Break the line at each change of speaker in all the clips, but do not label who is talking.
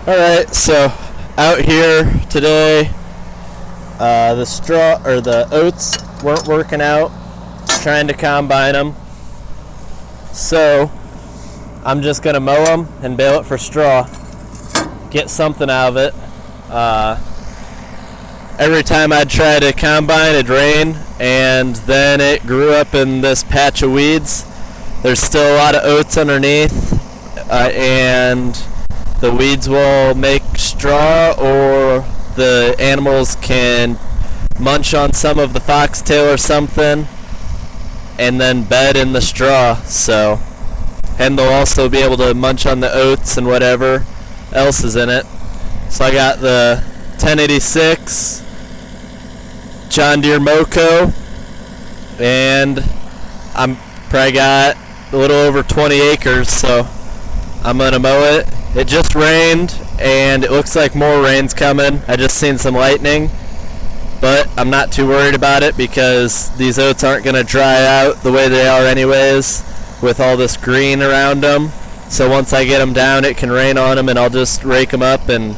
Alright, so out here today, the straw or the oats weren't working out, trying to combine them. So I'm just gonna mow them and bale it for straw, get something out of it. Every time I'd try to combine, it'd rain, and then it grew up in this patch of weeds. There's still a lot of oats underneath, and the weeds will make straw, or the animals can munch on some of the foxtail or something and then bed in the straw. So, and they'll also be able to munch on the oats and whatever else is in it. So I got the 1086 John Deere Moco, and I'm probably got a little over 20 acres, so I'm gonna mow it. It just rained, and it looks like more rain's coming. I just seen some lightning, but I'm not too worried about it because these oats aren't gonna dry out the way they are anyways with all this green around them. So once I get them down, it can rain on them, and I'll just rake them up and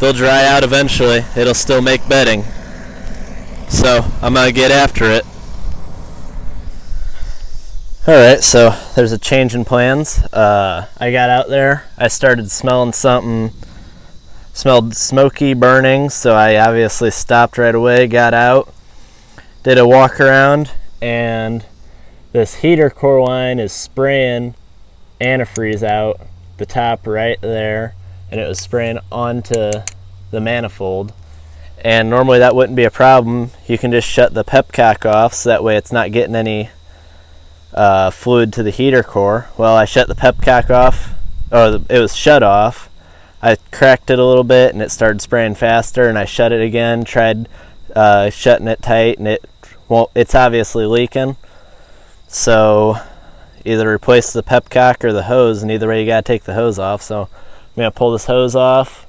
they'll dry out eventually. It'll still make bedding. So I'm gonna get after it. Alright, so there's a change in plans. I got out there, I started smelling something, smelled smoky burning, so I obviously stopped right away, got out, did a walk around, and this heater core line is spraying antifreeze out the top right there, and it was spraying onto the manifold. And normally that wouldn't be a problem. You can just shut the Pepca off, so that way it's not getting any fluid to the heater core. Well, I shut the Pepca off, or it was shut off. I cracked it a little bit and it started spraying faster, and I shut it again, tried shutting it tight, and it's obviously leaking. So either replace the Pepca or the hose, and either way you gotta take the hose off. So I'm gonna pull this hose off.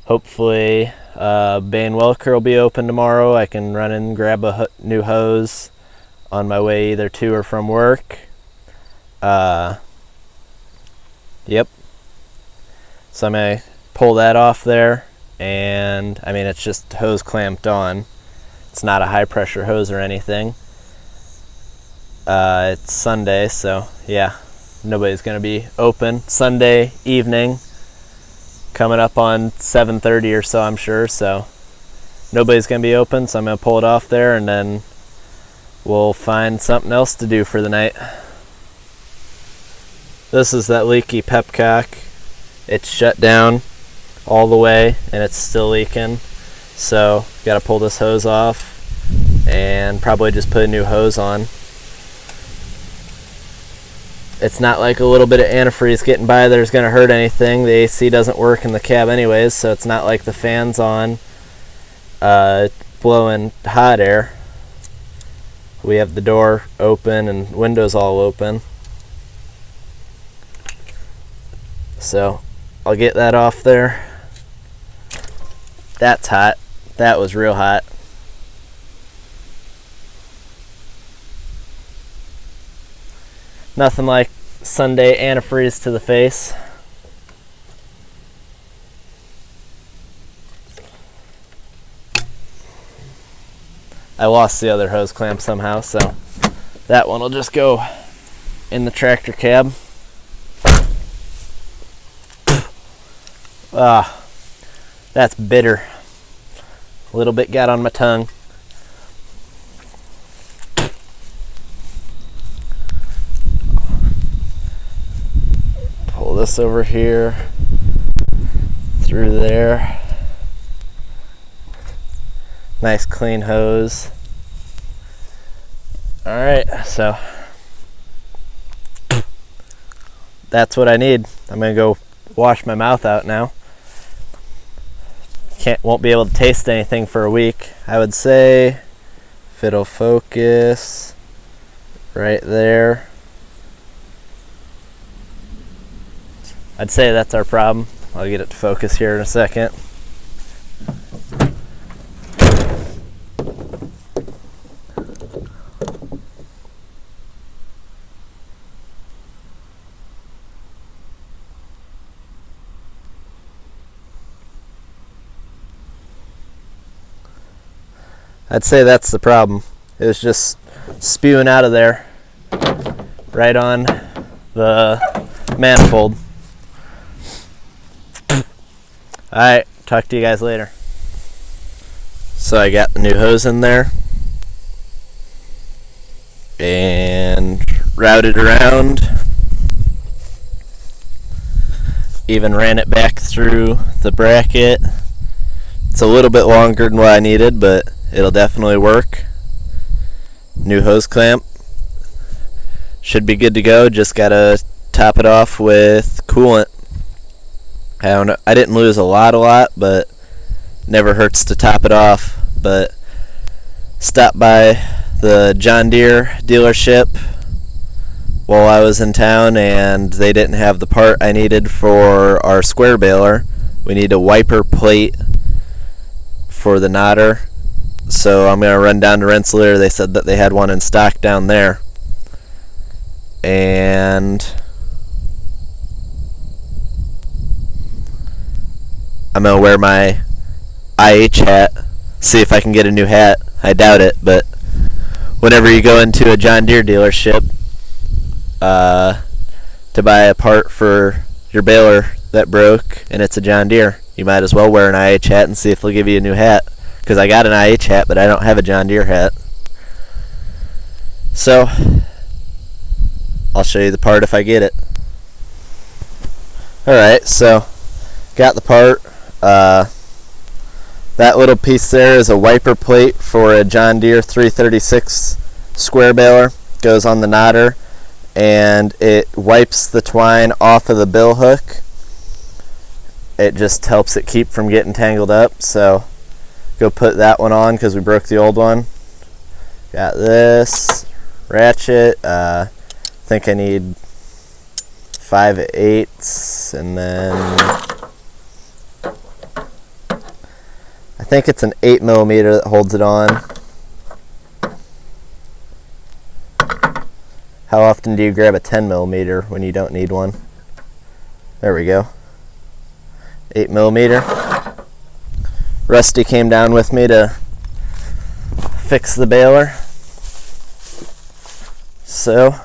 Hopefully Bain Welker will be open tomorrow. I can run in and grab a new hose on my way either to or from work. Yep. So I'm gonna pull that off there, and I mean, it's just hose clamped on. It's not a high pressure hose or anything. It's Sunday, so yeah, nobody's gonna be open. Sunday evening, coming up on 7:30 or so, I'm sure, so nobody's gonna be open, so I'm gonna pull it off there, and then we'll find something else to do for the night. This is that leaky Pepca. It's shut down all the way and it's still leaking, so gotta pull this hose off and probably just put a new hose on. It's not like a little bit of antifreeze getting by there's gonna hurt anything. The AC doesn't work in the cab anyways, so it's not like the fan's on blowing hot air. We have the door open and windows all open. So I'll get that off there. That's hot. That was real hot. Nothing like Sunday antifreeze to the face. I lost the other hose clamp somehow, so that one will just go in the tractor cab. That's bitter. A little bit got on my tongue. Pull this over here, through there. Nice clean hose. Alright, so that's what I need. I'm gonna go wash my mouth out now. Won't be able to taste anything for a week. I would say, if it'll focus right there, I'd say that's our problem. I'll get it to focus here in a second. I'd say that's the problem. It was just spewing out of there right on the manifold. Alright, talk to you guys later. So I got the new hose in there and routed around. Even ran it back through the bracket. It's a little bit longer than what I needed, but it'll definitely work. New hose clamp. Should be good to go. Just gotta top it off with coolant. I don't know. I didn't lose a lot, but never hurts to top it off. But stopped by the John Deere dealership while I was in town, and they didn't have the part I needed for our square baler. We need a wiper plate for the knotter, so I'm going to run down to Rensselaer. They said that they had one in stock down there, and I'm going to wear my IH hat, see if I can get a new hat. I doubt it, but whenever you go into a John Deere dealership to buy a part for your baler that broke and it's a John Deere, you might as well wear an IH hat and see if they'll give you a new hat, because I got an IH hat but I don't have a John Deere hat. So I'll show you the part if I get it. Alright, so got the part. That little piece there is a wiper plate for a John Deere 336 square baler. Goes on the knotter, and it wipes the twine off of the bill hook. It just helps it keep from getting tangled up. So go put that one on because we broke the old one. Got this ratchet. I think I need 5/8, and then I think it's an 8mm that holds it on. How often do you grab a 10mm when you don't need one? There we go. 8mm. Rusty came down with me to fix the baler. So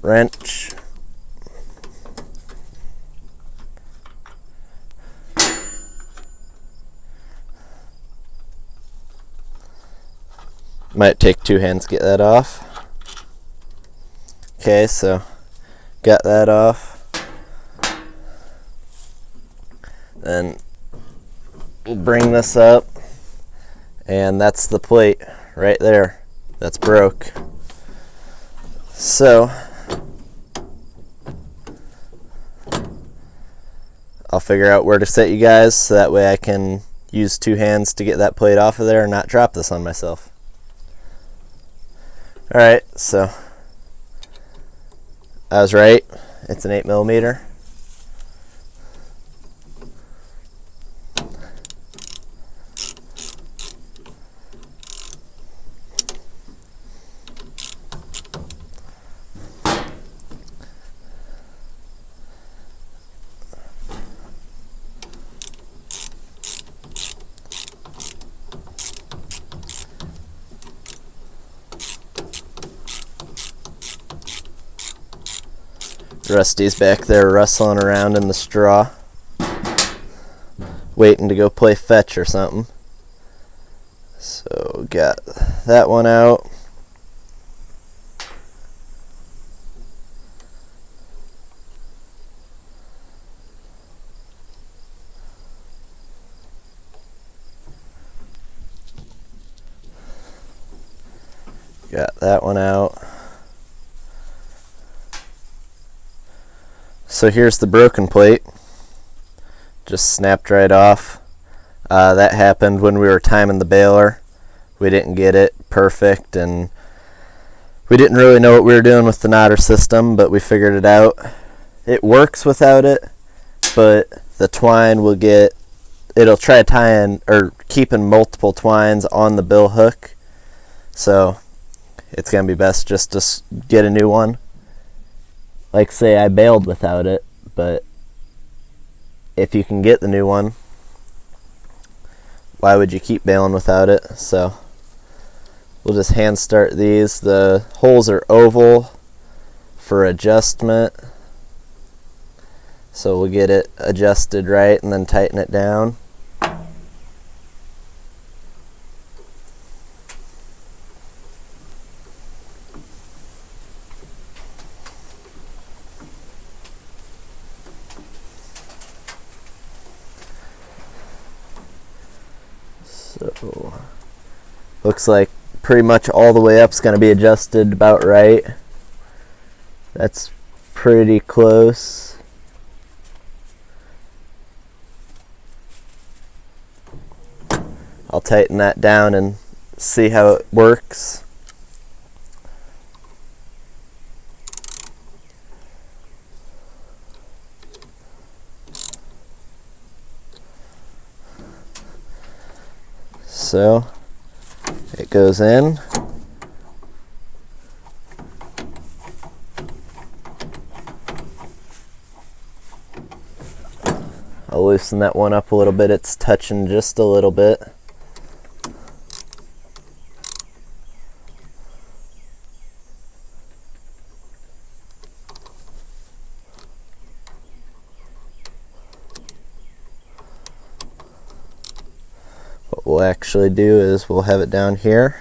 wrench. Might take two hands to get that off. Okay, so got that off. Then we'll bring this up, and that's the plate right there that's broke. So I'll figure out where to set you guys so that way I can use two hands to get that plate off of there and not drop this on myself. Alright, so I was right. It's an 8mm. Rusty's back there rustling around in the straw, waiting to go play fetch or something. So got that one out. Got that one out. So here's the broken plate. Just snapped right off. That happened when we were timing the baler. We didn't get it perfect, and we didn't really know what we were doing with the knotter system, but we figured it out. It works without it, but the twine will get, it'll try tying or keeping multiple twines on the bill hook. So it's gonna be best just to get a new one. Like say I bailed without it, but if you can get the new one, why would you keep baling without it? So we'll just hand start these. The holes are oval for adjustment, so we'll get it adjusted right and then tighten it down. So looks like pretty much all the way up is going to be adjusted about right. That's pretty close. I'll tighten that down and see how it works. So it goes in. I'll loosen that one up a little bit. It's touching just a little bit. What we'll actually do is we'll have it down here.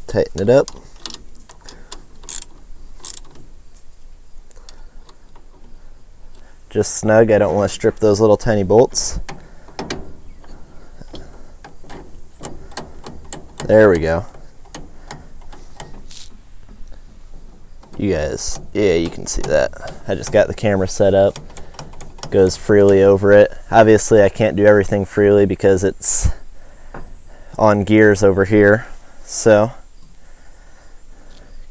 Tighten it up. Just snug. I don't want to strip those little tiny bolts. There we go. You guys, yeah, you can see that. I just got the camera set up. Goes freely over it. Obviously, I can't do everything freely because it's on gears over here. So,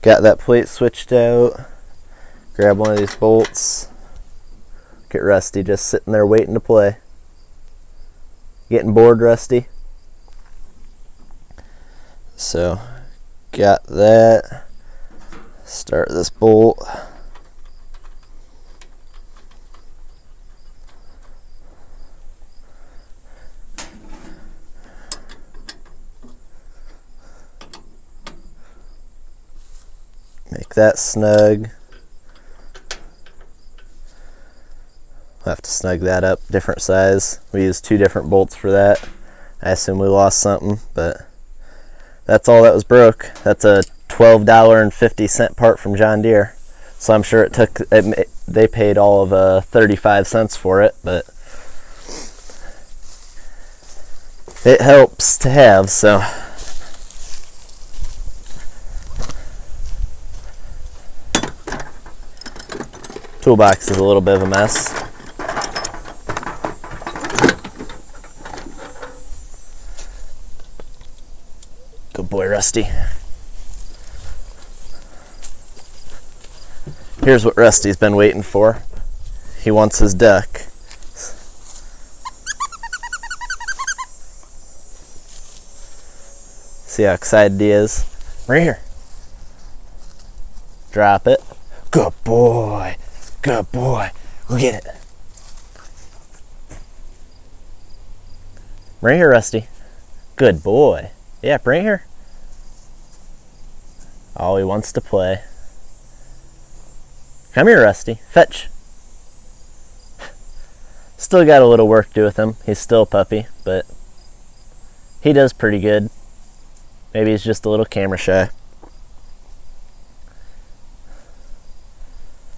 got that plate switched out. Grab one of these bolts. Get Rusty just sitting there waiting to play. Getting bored, Rusty? So, got that. Start this bolt. Make that snug. We'll have to snug that up, different size. We used 2 different bolts for that. I assume we lost something, but that's all that was broke. That's a $12.50 part from John Deere. So I'm sure they paid all of 35 cents for it, but it helps to have, so. Toolbox is a little bit of a mess. Good boy, Rusty. Here's what Rusty's been waiting for. He wants his duck. See how excited he is? Right here. Drop it. Good boy. Good boy. Go get it. Right here, Rusty. Good boy. Yeah, right here. Oh, he wants to play. Come here, Rusty. Fetch. Still got a little work to do with him. He's still a puppy, but he does pretty good. Maybe he's just a little camera shy.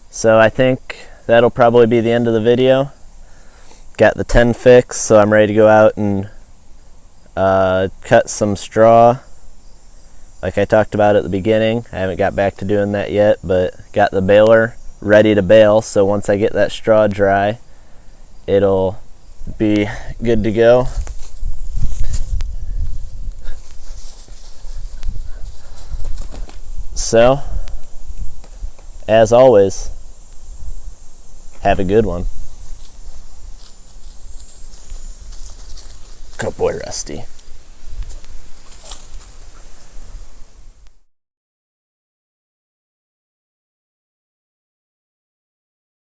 So I think that'll probably be the end of the video. Got the 10 fixed, so I'm ready to go out and cut some straw. Like I talked about at the beginning, I haven't got back to doing that yet, but got the baler ready to bale, so once I get that straw dry, it'll be good to go. So, as always, have a good one. Good boy, Rusty.